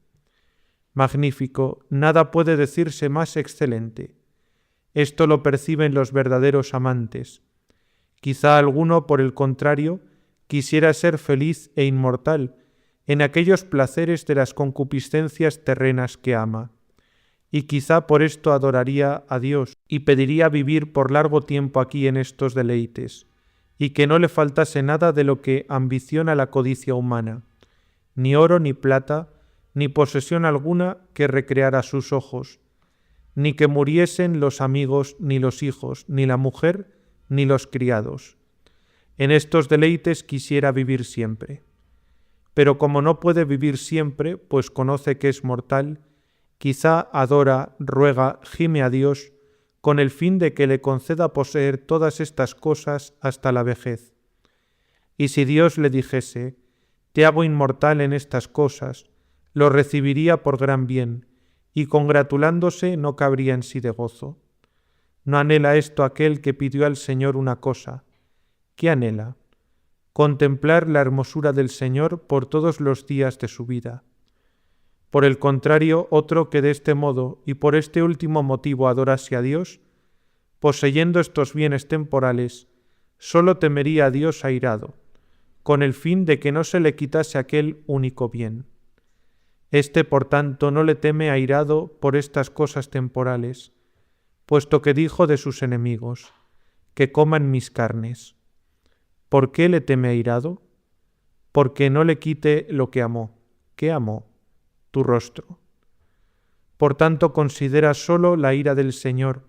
Magnífico, nada puede decirse más excelente. Esto lo perciben los verdaderos amantes. Quizá alguno, por el contrario, quisiera ser feliz e inmortal en aquellos placeres de las concupiscencias terrenas que ama, y quizá por esto adoraría a Dios y pediría vivir por largo tiempo aquí en estos deleites, y que no le faltase nada de lo que ambiciona la codicia humana, ni oro ni plata, ni posesión alguna que recreara sus ojos, ni que muriesen los amigos, ni los hijos, ni la mujer, ni los criados. En estos deleites quisiera vivir siempre. Pero como no puede vivir siempre, pues conoce que es mortal, quizá adora, ruega, gime a Dios, con el fin de que le conceda poseer todas estas cosas hasta la vejez. Y si Dios le dijese, te hago inmortal en estas cosas, lo recibiría por gran bien, y congratulándose no cabría en sí de gozo. No anhela esto aquel que pidió al Señor una cosa. ¿Qué anhela? Contemplar la hermosura del Señor por todos los días de su vida. Por el contrario, otro que de este modo y por este último motivo adorase a Dios, poseyendo estos bienes temporales, sólo temería a Dios airado, con el fin de que no se le quitase aquel único bien. Este, por tanto, no le teme airado por estas cosas temporales, puesto que dijo de sus enemigos, que coman mis carnes. ¿Por qué le teme airado? Porque no le quite lo que amó. ¿Qué amó? Tu rostro. Por tanto, considera solo la ira del Señor,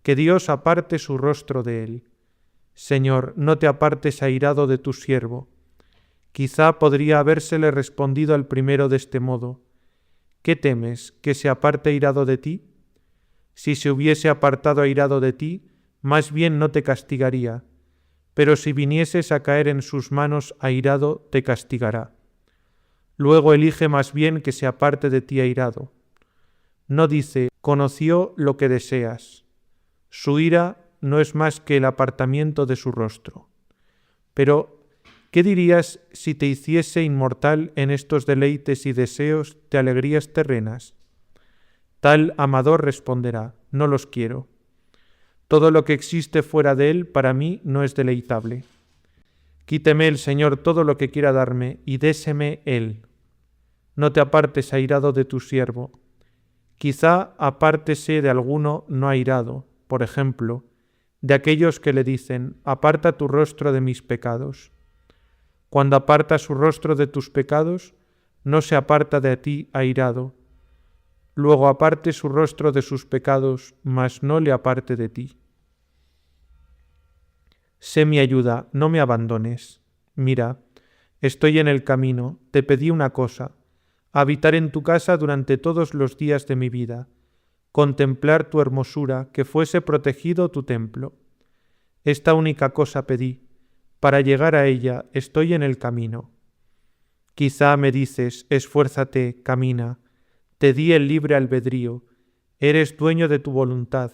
que Dios aparte su rostro de él. Señor, no te apartes airado de tu siervo. Quizá podría habérsele respondido al primero de este modo: ¿qué temes, que se aparte airado de ti? Si se hubiese apartado airado de ti, más bien no te castigaría, pero si vinieses a caer en sus manos airado, te castigará. Luego elige más bien que se aparte de ti airado. No dice, conoció lo que deseas. Su ira no es más que el apartamiento de su rostro. Pero, ¿qué dirías si te hiciese inmortal en estos deleites y deseos de alegrías terrenas? Tal amador responderá, no los quiero. Todo lo que existe fuera de él para mí no es deleitable. Quíteme el Señor todo lo que quiera darme y déseme él. No te apartes airado de tu siervo. Quizá apártese de alguno no airado, por ejemplo, de aquellos que le dicen, aparta tu rostro de mis pecados. Cuando aparta su rostro de tus pecados, no se aparta de ti airado. Luego aparte su rostro de sus pecados, mas no le aparte de ti. Sé mi ayuda, no me abandones. Mira, estoy en el camino, te pedí una cosa, habitar en tu casa durante todos los días de mi vida, contemplar tu hermosura, que fuese protegido tu templo. Esta única cosa pedí, para llegar a ella estoy en el camino. Quizá me dices, esfuérzate, camina, te di el libre albedrío, eres dueño de tu voluntad,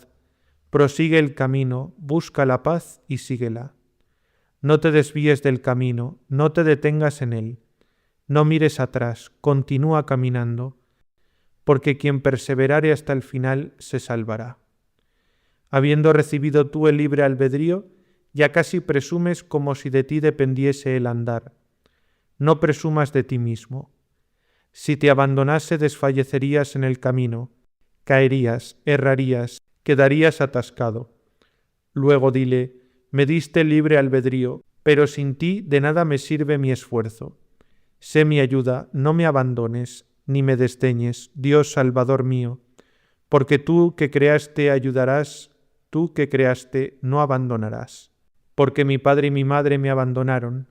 prosigue el camino, busca la paz y síguela. No te desvíes del camino, no te detengas en él, no mires atrás, continúa caminando, porque quien perseverare hasta el final se salvará. Habiendo recibido tú el libre albedrío, ya casi presumes como si de ti dependiese el andar. No presumas de ti mismo. Si te abandonase desfallecerías en el camino, caerías, errarías, quedarías atascado. Luego dile, me diste libre albedrío, pero sin ti de nada me sirve mi esfuerzo. Sé mi ayuda, no me abandones, ni me desdeñes, Dios Salvador mío, porque tú que creaste ayudarás, tú que creaste no abandonarás. Porque mi padre y mi madre me abandonaron.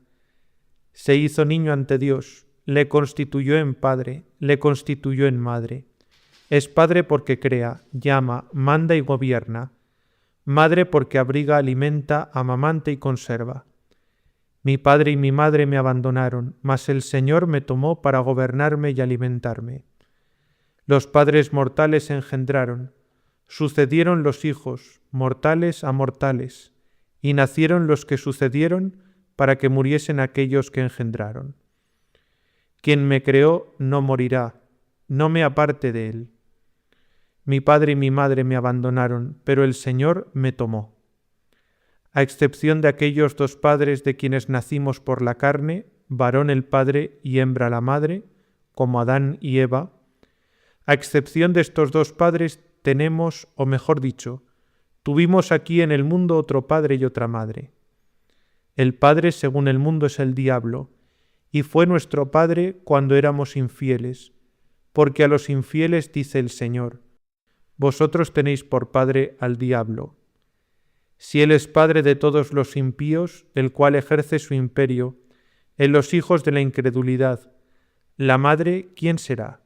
Se hizo niño ante Dios, le constituyó en padre, le constituyó en madre. Es padre porque crea, llama, manda y gobierna. Madre porque abriga, alimenta, amamanta y conserva. Mi padre y mi madre me abandonaron, mas el Señor me tomó para gobernarme y alimentarme. Los padres mortales engendraron, sucedieron los hijos, mortales a mortales, y nacieron los que sucedieron para que muriesen aquellos que engendraron. Quien me creó no morirá, no me aparte de él. Mi padre y mi madre me abandonaron, pero el Señor me tomó. A excepción de aquellos dos padres de quienes nacimos por la carne, varón el padre y hembra la madre, como Adán y Eva, a excepción de estos dos padres tenemos, o mejor dicho, tuvimos aquí en el mundo otro padre y otra madre. El padre según el mundo es el diablo, y fue nuestro padre cuando éramos infieles, porque a los infieles dice el Señor: vosotros tenéis por padre al diablo. Si él es padre de todos los impíos, el cual ejerce su imperio en los hijos de la incredulidad, la madre, ¿quién será?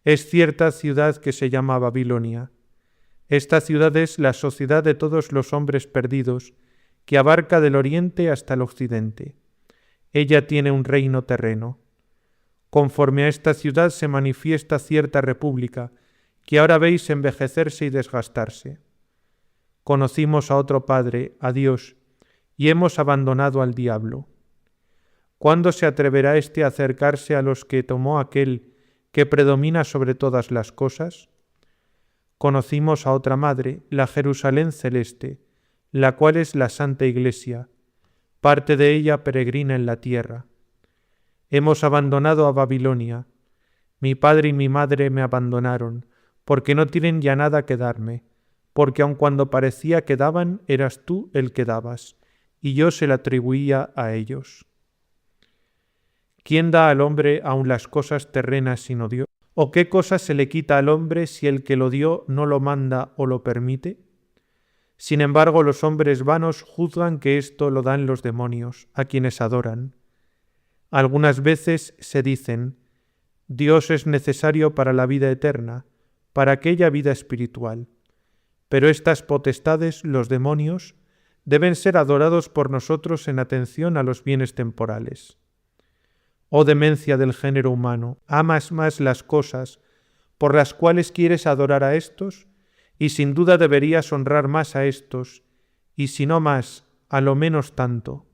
Es cierta ciudad que se llama Babilonia. Esta ciudad es la sociedad de todos los hombres perdidos, que abarca del oriente hasta el occidente. Ella tiene un reino terreno. Conforme a esta ciudad se manifiesta cierta república, que ahora veis envejecerse y desgastarse. Conocimos a otro Padre, a Dios, y hemos abandonado al diablo. ¿Cuándo se atreverá éste a acercarse a los que tomó aquel que predomina sobre todas las cosas? Conocimos a otra Madre, la Jerusalén celeste, la cual es la Santa Iglesia, parte de ella peregrina en la tierra. Hemos abandonado a Babilonia. Mi padre y mi madre me abandonaron, porque no tienen ya nada que darme, porque aun cuando parecía que daban, eras tú el que dabas, y yo se la atribuía a ellos. ¿Quién da al hombre aun las cosas terrenas sino Dios? ¿O qué cosa se le quita al hombre si el que lo dio no lo manda o lo permite? Sin embargo, los hombres vanos juzgan que esto lo dan los demonios, a quienes adoran. Algunas veces se dicen: Dios es necesario para la vida eterna, para aquella vida espiritual. Pero estas potestades, los demonios, deben ser adorados por nosotros en atención a los bienes temporales. Oh demencia del género humano, amas más las cosas por las cuales quieres adorar a éstos, y sin duda deberías honrar más a éstos, y si no más, a lo menos tanto.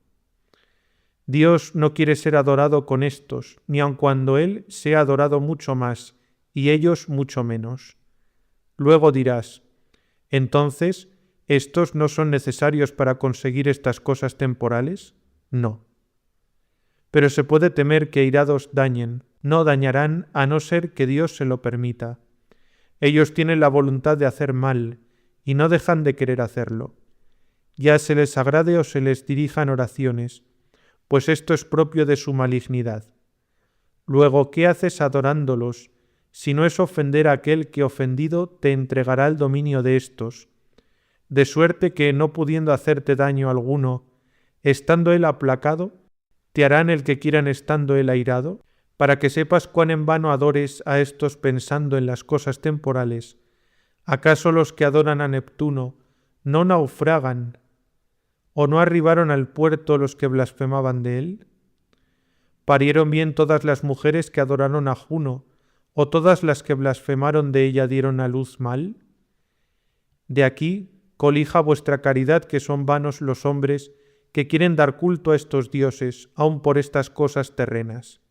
Dios no quiere ser adorado con éstos, ni aun cuando Él sea adorado mucho más, y ellos mucho menos. Luego dirás: ¿entonces estos no son necesarios para conseguir estas cosas temporales? No. Pero se puede temer que airados dañen, no dañarán a no ser que Dios se lo permita. Ellos tienen la voluntad de hacer mal, y no dejan de querer hacerlo. Ya se les agrade o se les dirijan oraciones, pues esto es propio de su malignidad. Luego, ¿qué haces adorándolos, si no es ofender a aquel que ofendido te entregará el dominio de éstos? De suerte que, no pudiendo hacerte daño alguno, estando él aplacado, ¿te harán el que quieran estando él airado? Para que sepas cuán en vano adores a estos pensando en las cosas temporales. ¿Acaso los que adoran a Neptuno no naufragan o no arribaron al puerto los que blasfemaban de él? ¿Parieron bien todas las mujeres que adoraron a Juno, o todas las que blasfemaron de ella dieron a luz mal? De aquí colija vuestra caridad, que son vanos los hombres que quieren dar culto a estos dioses, aun por estas cosas terrenas.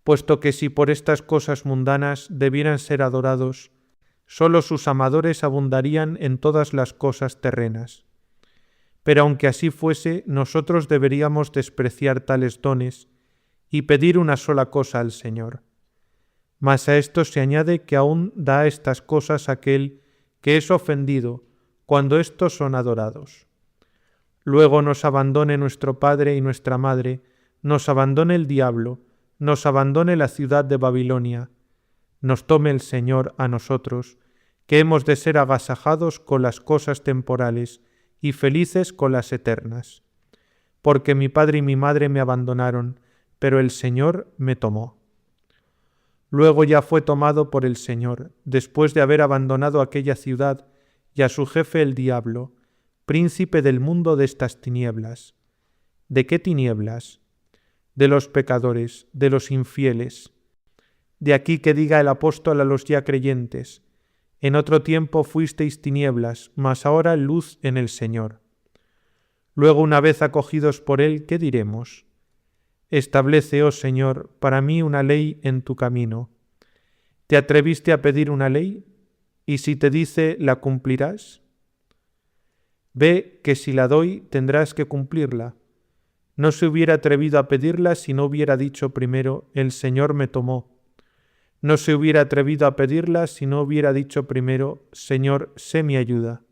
Puesto que si por estas cosas mundanas debieran ser adorados, sólo sus amadores abundarían en todas las cosas terrenas. Pero aunque así fuese, nosotros deberíamos despreciar tales dones y pedir una sola cosa al Señor. Mas a esto se añade que aún da estas cosas aquel que es ofendido cuando éstos son adorados. Luego nos abandone nuestro Padre y nuestra Madre, nos abandone el diablo, nos abandone la ciudad de Babilonia, nos tome el Señor a nosotros, que hemos de ser agasajados con las cosas temporales y felices con las eternas. Porque mi padre y mi madre me abandonaron, pero el Señor me tomó. Luego ya fue tomado por el Señor, después de haber abandonado aquella ciudad y a su jefe el diablo, príncipe del mundo de estas tinieblas. ¿De qué tinieblas? De los pecadores, de los infieles. De aquí que diga el apóstol a los ya creyentes: en otro tiempo fuisteis tinieblas, mas ahora luz en el Señor. Luego, una vez acogidos por Él, ¿qué diremos? Establece, oh Señor, para mí una ley en tu camino. ¿Te atreviste a pedir una ley? Y si te dice, ¿la cumplirás? Ve que si la doy, tendrás que cumplirla. No se hubiera atrevido a pedirla si no hubiera dicho primero: el Señor me tomó. No se hubiera atrevido a pedirla si no hubiera dicho primero: Señor, sé mi ayuda.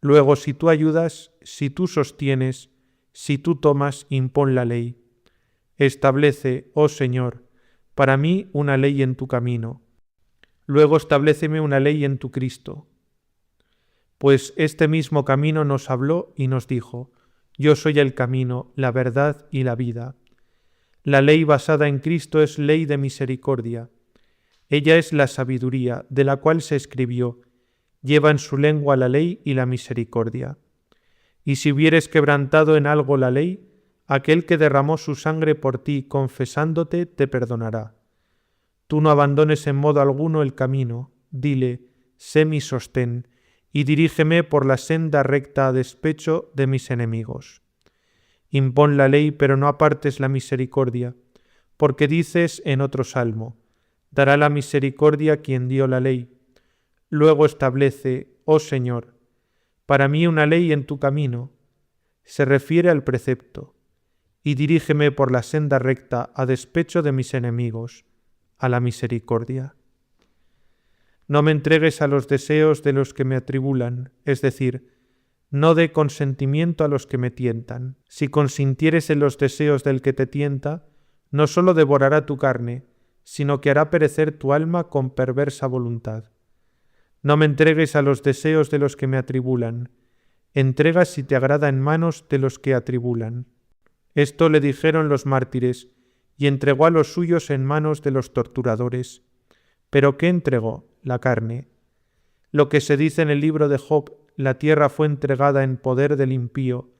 Luego, si tú ayudas, si tú sostienes, si tú tomas, impón la ley. Establece, oh Señor, para mí una ley en tu camino. Luego establéceme una ley en tu Cristo. Pues este mismo camino nos habló y nos dijo: yo soy el camino, la verdad y la vida. La ley basada en Cristo es ley de misericordia. Ella es la sabiduría, de la cual se escribió: lleva en su lengua la ley y la misericordia. Y si hubieres quebrantado en algo la ley, aquel que derramó su sangre por ti, confesándote, te perdonará. Tú no abandones en modo alguno el camino, dile: sé mi sostén, y dirígeme por la senda recta a despecho de mis enemigos. Impón la ley, pero no apartes la misericordia, porque dices en otro salmo: dará la misericordia quien dio la ley. Luego establece, oh Señor, para mí una ley en tu camino. Se refiere al precepto: y dirígeme por la senda recta a despecho de mis enemigos, a la misericordia. No me entregues a los deseos de los que me atribulan, es decir, no dé consentimiento a los que me tientan. Si consintieres en los deseos del que te tienta, no sólo devorará tu carne, sino que hará perecer tu alma con perversa voluntad. No me entregues a los deseos de los que me atribulan. Entrega si te agrada en manos de los que atribulan. Esto le dijeron los mártires, y entregó a los suyos en manos de los torturadores. ¿Pero qué entregó? La carne. Lo que se dice en el libro de Job: la tierra fue entregada en poder del impío,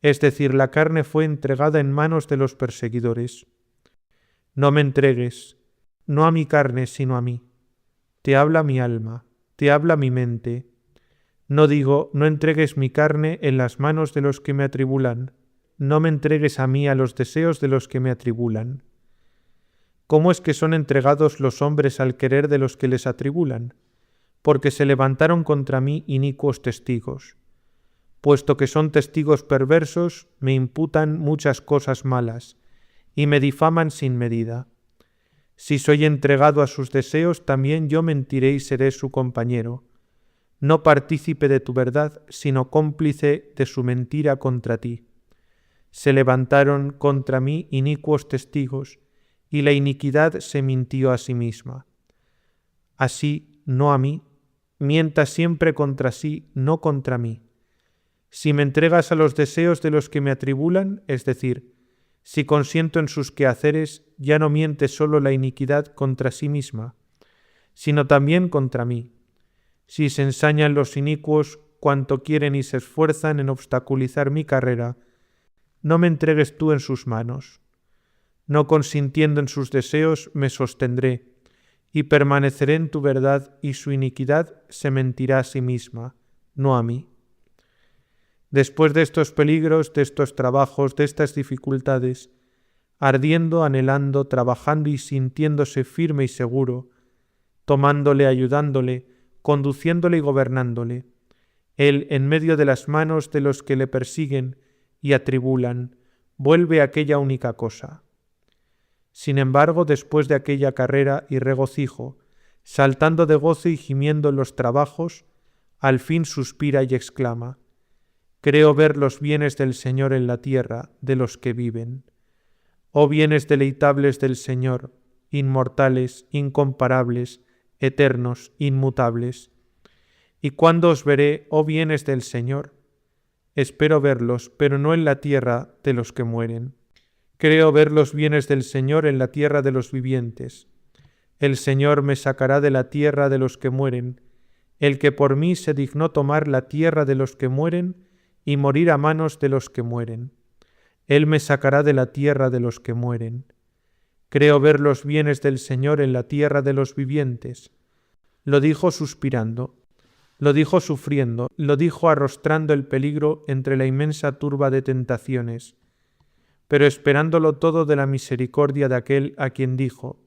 es decir, la carne fue entregada en manos de los perseguidores. No me entregues, no a mi carne, sino a mí. Te habla mi alma, te habla mi mente. No digo: no entregues mi carne en las manos de los que me atribulan. No me entregues a mí a los deseos de los que me atribulan. ¿Cómo es que son entregados los hombres al querer de los que les atribulan? Porque se levantaron contra mí inicuos testigos. Puesto que son testigos perversos, me imputan muchas cosas malas, y me difaman sin medida. Si soy entregado a sus deseos, también yo mentiré y seré su compañero, no partícipe de tu verdad, sino cómplice de su mentira contra ti. Se levantaron contra mí inicuos testigos, y la iniquidad se mintió a sí misma. Así, no a mí, mienta siempre contra sí, no contra mí. Si me entregas a los deseos de los que me atribulan, es decir, si consiento en sus quehaceres, ya no miente solo la iniquidad contra sí misma, sino también contra mí. Si se ensañan los inicuos cuanto quieren y se esfuerzan en obstaculizar mi carrera, no me entregues tú en sus manos. No consintiendo en sus deseos, me sostendré, y permaneceré en tu verdad, y su iniquidad se mentirá a sí misma, no a mí. Después de estos peligros, de estos trabajos, de estas dificultades, ardiendo, anhelando, trabajando y sintiéndose firme y seguro, tomándole, ayudándole, conduciéndole y gobernándole, él, en medio de las manos de los que le persiguen y atribulan, vuelve a aquella única cosa. Sin embargo, después de aquella carrera y regocijo, saltando de gozo y gimiendo en los trabajos, al fin suspira y exclama: creo ver los bienes del Señor en la tierra de los que viven. Oh bienes deleitables del Señor, inmortales, incomparables, eternos, inmutables. ¿Y cuándo os veré, oh bienes del Señor? Espero verlos, pero no en la tierra de los que mueren. Creo ver los bienes del Señor en la tierra de los vivientes. El Señor me sacará de la tierra de los que mueren, el que por mí se dignó tomar la tierra de los que mueren y morir a manos de los que mueren. Él me sacará de la tierra de los que mueren. Creo ver los bienes del Señor en la tierra de los vivientes. Lo dijo suspirando, lo dijo sufriendo, lo dijo arrostrando el peligro entre la inmensa turba de tentaciones, pero esperándolo todo de la misericordia de aquel a quien dijo: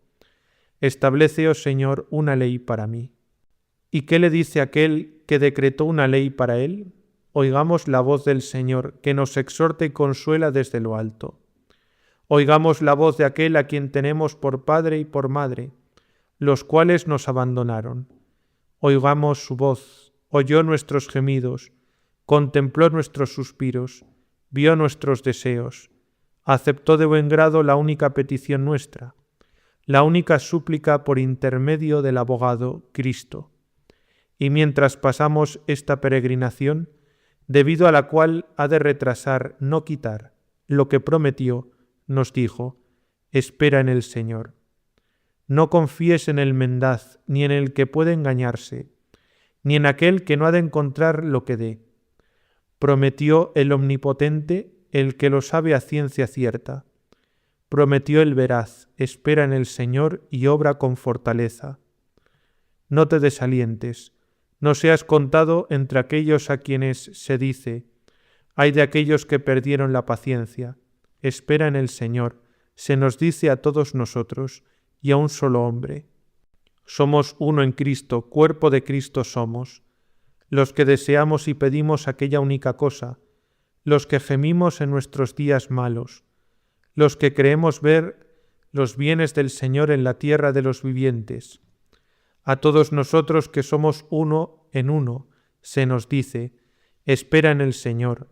establece, oh Señor, una ley para mí. ¿Y qué le dice aquel que decretó una ley para él? Oigamos la voz del Señor, que nos exhorta y consuela desde lo alto. Oigamos la voz de aquel a quien tenemos por Padre y por Madre, los cuales nos abandonaron. Oigamos su voz, oyó nuestros gemidos, contempló nuestros suspiros, vio nuestros deseos, aceptó de buen grado la única petición nuestra. la única súplica por intermedio del abogado Cristo. Y mientras pasamos esta peregrinación, debido a la cual ha de retrasar, no quitar, lo que prometió, nos dijo: espera en el Señor. No confíes en el mendaz, ni en el que puede engañarse, ni en aquel que no ha de encontrar lo que dé. Prometió el Omnipotente, el que lo sabe a ciencia cierta. Prometió el veraz: espera en el Señor y obra con fortaleza. No te desalientes, no seas contado entre aquellos a quienes se dice: ay de aquellos que perdieron la paciencia. Espera en el Señor, se nos dice a todos nosotros, y a un solo hombre. Somos uno en Cristo, cuerpo de Cristo somos, los que deseamos y pedimos aquella única cosa, los que gemimos en nuestros días malos, los que creemos ver los bienes del Señor en la tierra de los vivientes. A todos nosotros que somos uno en uno, se nos dice: espera en el Señor,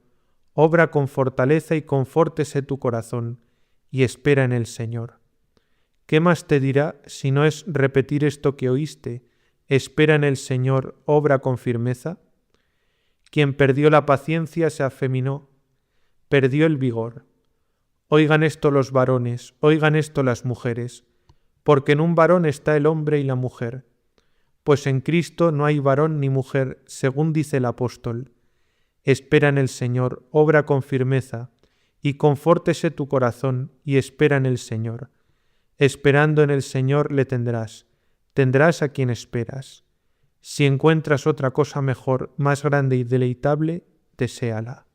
obra con fortaleza y confórtese tu corazón, y espera en el Señor. ¿Qué más te dirá si no es repetir esto que oíste? Espera en el Señor, obra con firmeza. Quien perdió la paciencia se afeminó, perdió el vigor. Oigan esto los varones, oigan esto las mujeres, porque en un varón está el hombre y la mujer, pues en Cristo no hay varón ni mujer, según dice el apóstol. Espera en el Señor, obra con firmeza, y confórtese tu corazón, y espera en el Señor. Esperando en el Señor le tendrás a quien esperas. Si encuentras otra cosa mejor, más grande y deleitable, deséala.